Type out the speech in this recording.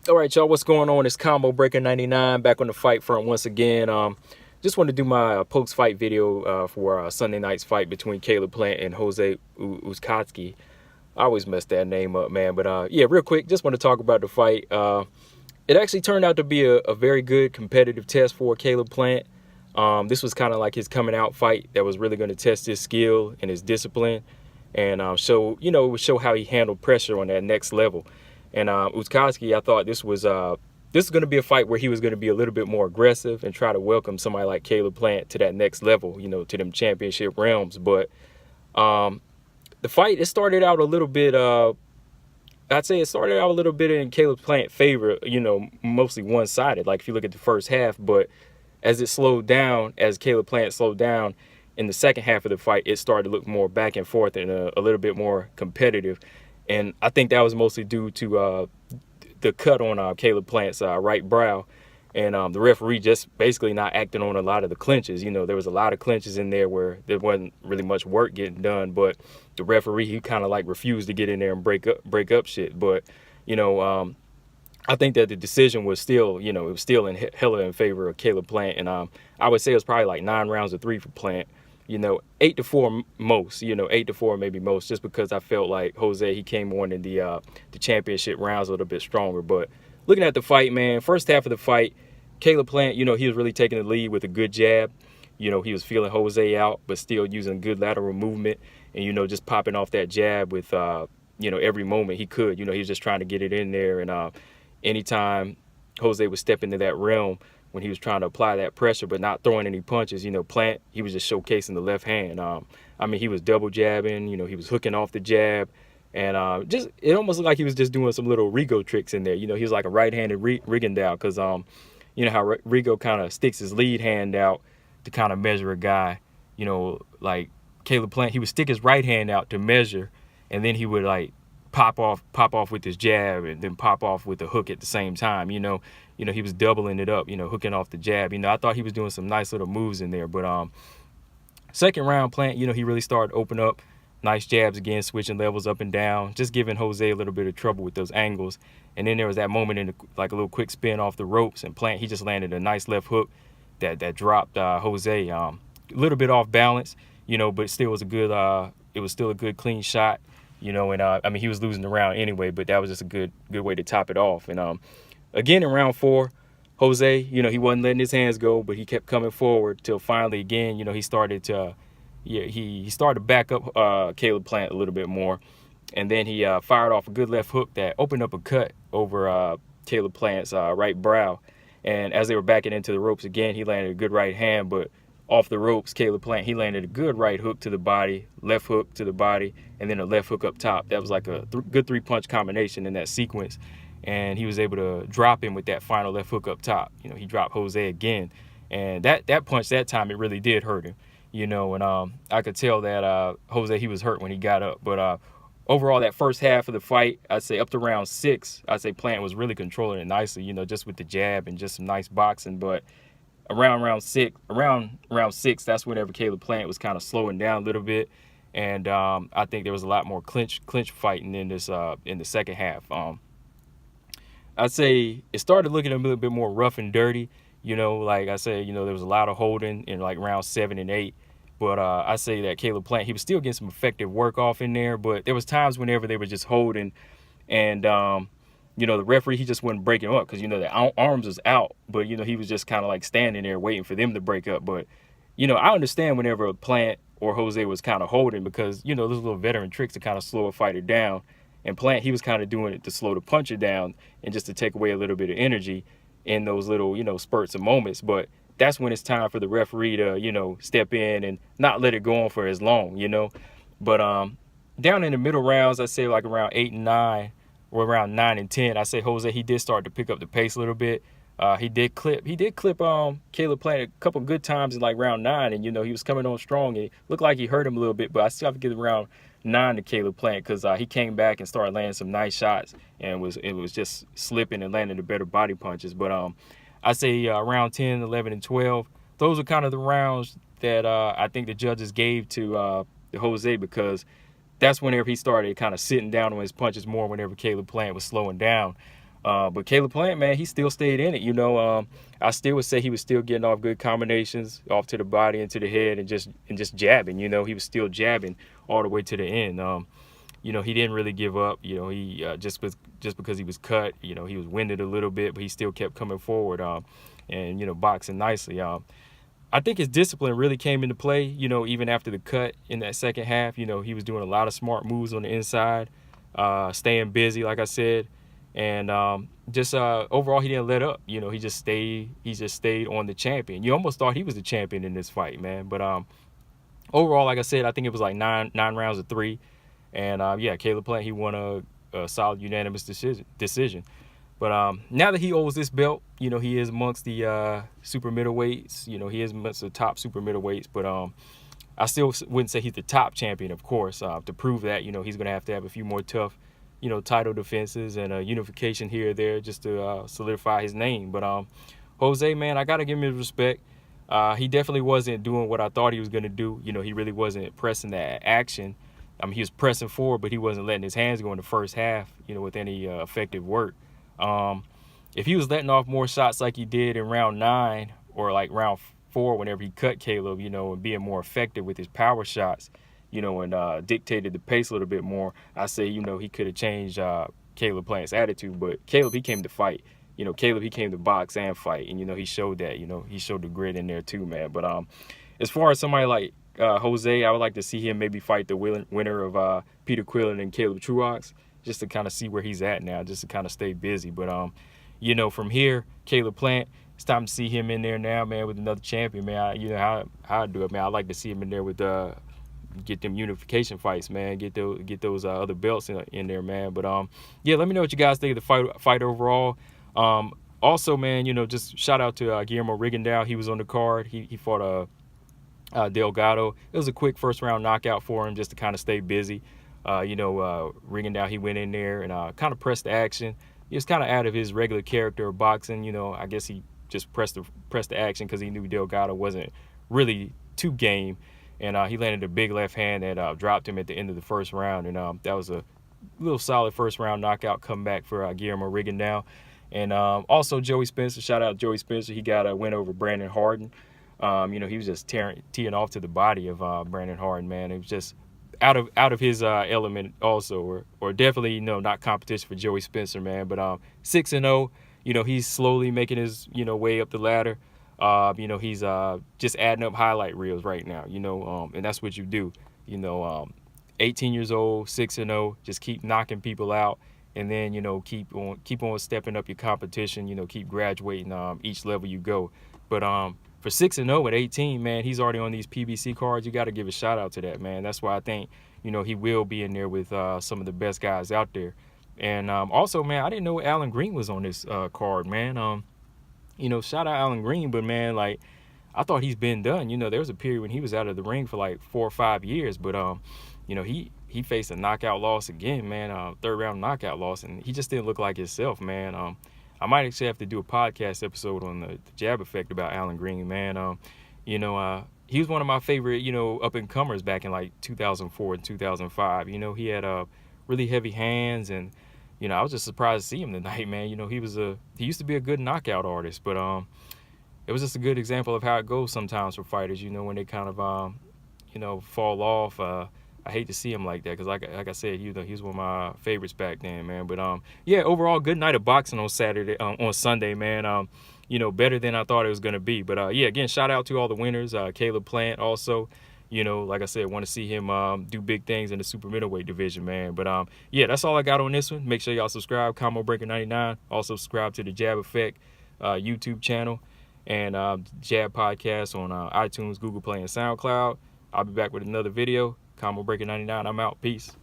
All right, y'all, what's going on? It's Combo Breaker 99 back on the fight front once again. Just wanted to do my post-fight video for Sunday night's fight between Caleb Plant and Jose Uzcategui. I always mess that name up, man. But yeah, real quick, just want to talk about the fight. It actually turned out to be a very good competitive test for Caleb Plant. This was kind of like his coming out fight that was really going to test his skill and his discipline, and show how he handled pressure on that next level. And Uzcategui, I thought this was going to be a fight where he was going to be a little bit more aggressive and try to welcome somebody like Caleb Plant to that next level, to them championship realms. But the fight, it started out a little bit. I'd say it started out a little bit in Caleb Plant's favor, mostly one-sided. Like if you look at the first half, but as it slowed down, as Caleb Plant slowed down in the second half of the fight, it started to look more back and forth and a little bit more competitive. And I think that was mostly due to the cut on Caleb Plant's right brow, and the referee just basically not acting on a lot of the clinches. There was a lot of clinches in there where there wasn't really much work getting done, but the referee, he kind of like refused to get in there and break up shit. But I think that the decision was still, it was still hella in favor of Caleb Plant, and I would say it was probably like 9 rounds to 3 for Plant. 8-4 most, 8-4 maybe most, just because I felt like Jose, he came on in the championship rounds a little bit stronger. But looking at the fight, man, first half of the fight, Caleb Plant, he was really taking the lead with a good jab. He was feeling Jose out, but still using good lateral movement and, just popping off that jab with, every moment he could. He was just trying to get it in there. And anytime Jose was stepping into that realm, when he was trying to apply that pressure but not throwing any punches, Plant, he was just showcasing the left hand. He was double jabbing, he was hooking off the jab, and it almost looked like he was just doing some little Rigo tricks in there. He was like a right-handed Rigondeaux, because how Rigo kind of sticks his lead hand out to kind of measure a guy. Like Caleb Plant, he would stick his right hand out to measure, and then he would like pop off with his jab and then pop off with the hook at the same time. He was doubling it up, hooking off the jab. I thought he was doing some nice little moves in there. But second round, Plant, he really started to open up. Nice jabs again, switching levels up and down, just giving Jose a little bit of trouble with those angles. And then there was that moment in like a little quick spin off the ropes, and Plant, he just landed a nice left hook that dropped Jose a little bit off balance, but it still was a good clean shot. And he was losing the round anyway, but that was just a good way to top it off. And again, in round 4, Jose, he wasn't letting his hands go, but he kept coming forward till finally, again, he started to, he started to back up Caleb Plant a little bit more. And then he fired off a good left hook that opened up a cut over Caleb Plant's right brow. And as they were backing into the ropes again, he landed a good right hand, but off the ropes, Caleb Plant, he landed a good right hook to the body, left hook to the body, and then a left hook up top. That was like a good 3-punch combination in that sequence. And he was able to drop him with that final left hook up top. He dropped Jose again. And that punch, that time, it really did hurt him. And I could tell that Jose, he was hurt when he got up. But overall, that first half of the fight, I'd say up to round 6, I'd say Plant was really controlling it nicely, just with the jab and just some nice boxing. But around round 6, that's whenever Caleb Plant was kind of slowing down a little bit. And I think there was a lot more clinch fighting in this in the second half. I'd say it started looking a little bit more rough and dirty. Like I said, there was a lot of holding in like round 7 and 8. But I say that Caleb Plant, he was still getting some effective work off in there. But there was times whenever they were just holding, and the referee, he just wasn't breaking up because, the arms was out. But, he was just kind of like standing there waiting for them to break up. But, I understand whenever a Plant or Jose was kind of holding, because, those little veteran tricks to kind of slow a fighter down. And Plant, he was kind of doing it to slow the puncher down and just to take away a little bit of energy in those little, spurts of moments. But that's when it's time for the referee to, step in and not let it go on for as long, But down in the middle rounds, I say like around 8 and 9 or around 9 and 10, I say Jose, he did start to pick up the pace a little bit. He did clip Caleb Plant a couple good times in like round 9, and he was coming on strong. And it looked like he hurt him a little bit, but I still have to give around 9 to Caleb Plant, because he came back and started landing some nice shots, and it was just slipping and landing the better body punches. But I say around 10, 11, and 12, those are kind of the rounds that I think the judges gave to Jose, because that's whenever he started kind of sitting down on his punches more, whenever Caleb Plant was slowing down. But Caleb Plant, man, he still stayed in it. I still would say he was still getting off good combinations, off to the body and to the head, and just jabbing. He was still jabbing all the way to the end. He didn't really give up. He just because he was cut, he was winded a little bit, but he still kept coming forward. And boxing nicely. I think his discipline really came into play. Even after the cut in that second half, he was doing a lot of smart moves on the inside, staying busy, like I said. And just overall, he didn't let up. He just stayed on the champion. You almost thought he was the champion in this fight, man. But overall, like I said, I think it was like nine rounds of 3. And Caleb Plant, he won a solid unanimous decision. But now that he holds this belt, he is amongst the super middleweights. He is amongst the top super middleweights. But I still wouldn't say he's the top champion, of course. To prove that, he's going to have a few more tough title defenses and a unification here or there just to solidify his name. But Jose, man, I got to give him his respect. He definitely wasn't doing what I thought he was going to do. He really wasn't pressing that action. He was pressing forward, but he wasn't letting his hands go in the first half, with any effective work. If he was letting off more shots like he did in round 9 or like round 4 whenever he cut Caleb, and being more effective with his power shots, and dictated the pace a little bit more, I say, he could have changed Caleb Plant's attitude. But Caleb, he came to fight. Caleb, he came to box and fight. And, he showed that. He showed the grit in there too, man. But as far as somebody like Jose, I would like to see him maybe fight the winner of Peter Quillen and Caleb Truax, just to kind of see where he's at now, just to kind of stay busy. But, from here, Caleb Plant, it's time to see him in there now, man, with another champion, man. How I do it, man. I like to see him in there with get them unification fights, man. Get those other belts in there, man. But let me know what you guys think of the fight overall. Also, man, just shout out to Guillermo Rigondeaux. He was on the card. He fought Delgado. It was a quick first round knockout for him, just to kind of stay busy. Rigondeaux, he went in there and kind of pressed the action. He was kind of out of his regular character of boxing. I guess he just pressed the action because he knew Delgado wasn't really too game. And he landed a big left hand that dropped him at the end of the first round. And that was a little solid first round knockout comeback for Guillermo Rigondeaux. And also Joey Spencer, shout out Joey Spencer. He got a win over Brandon Harden. He was just teeing off to the body of Brandon Harden, man. It was just out of his element also, or definitely, not competition for Joey Spencer, man. But 6-0, he's slowly making his, way up the ladder. He's just adding up highlight reels right now, and that's what you do. 18 years old, 6-0, just keep knocking people out, and then, keep on stepping up your competition, keep graduating each level you go. But for 6-0 at 18, man, he's already on these PBC cards. You got to give a shout out to that, man. That's why I think, he will be in there with some of the best guys out there. And also, man, I didn't know Allan Green was on this card, man. Shout out Allan Green, but, man, like, I thought he's been done. There was a period when he was out of the ring for like 4 or 5 years, but he faced a knockout loss again, man, third round knockout loss, and he just didn't look like himself, man. I might actually have to do a podcast episode on the jab effect about Allan Green, man. He was one of my favorite, up and comers back in like 2004 and 2005. He had really heavy hands, and I was just surprised to see him tonight, man. He used to be a good knockout artist, but it was just a good example of how it goes sometimes for fighters, when they kind of fall off. I hate to see him like that because, like I said, he was one of my favorites back then, man. But overall, good night of boxing on Sunday, man. Better than I thought it was gonna be. But again, shout out to all the winners. Caleb Plant also. Like I said, want to see him do big things in the super middleweight division, man. But that's all I got on this one. Make sure y'all subscribe, Combo Breaker 99. Also subscribe to the Jab Effect YouTube channel and Jab Podcast on iTunes, Google Play, and SoundCloud. I'll be back with another video. Combo Breaker 99. I'm out. Peace.